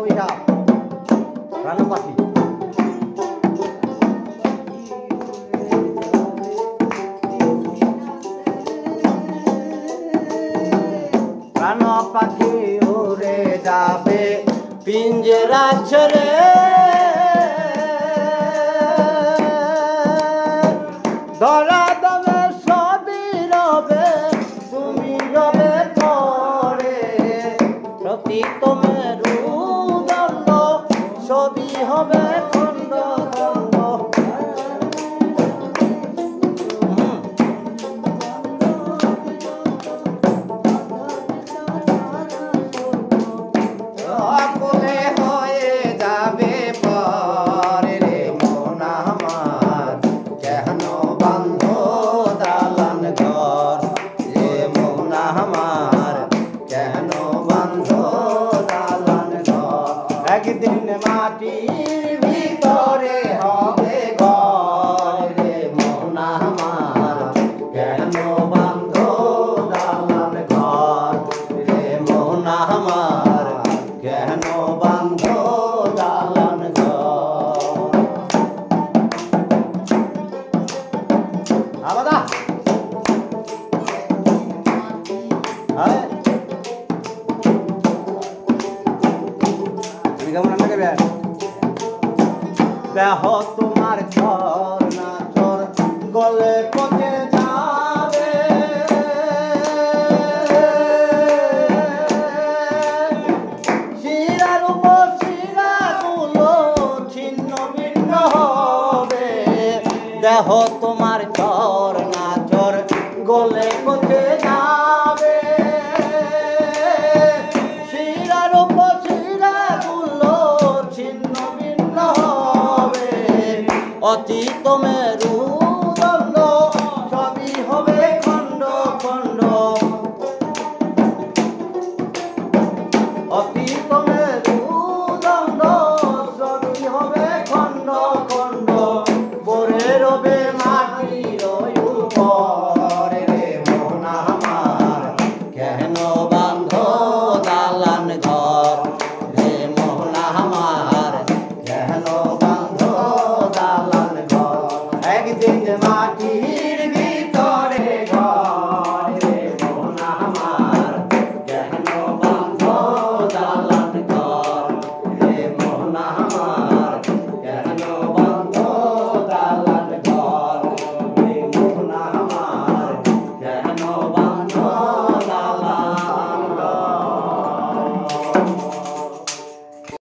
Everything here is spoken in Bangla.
কবিতা রানু পাখি। রানু পাখি উড়ে যাবে পিঞ্জরা ছেড়ে, ধরা দেবে সবই রবে তুমি রবে করে, প্রতি তোমার উদণ্ড সবই হবে খন্ড খন্ড। অকুলে হয়ে যাবে পরে রে মন আমার, কেন বন্ধ দালান ঘর রে মন আমার, কেন বন্ধ দালান ঘর। একদিন মাটির ভিতরে হবে ঘর রে মন আমার, কেন বন্ধ দালান ঘর রে মন আমার, কেন বন্ধ দালান ঘর। আলাদা কেমন রান্না করবেন? দেহ তোমার ঘর না চোর গলে পচে যাবে, শিরার উপর শিরাগুলো ছিন্ন ভিন্ন হবে। দেহ তোমার ঘর না চোর গলে পচে যাবে, শিরার উপর শিরাগুলো ছিন্ন ভিন্ন হবে। অতীত মেরু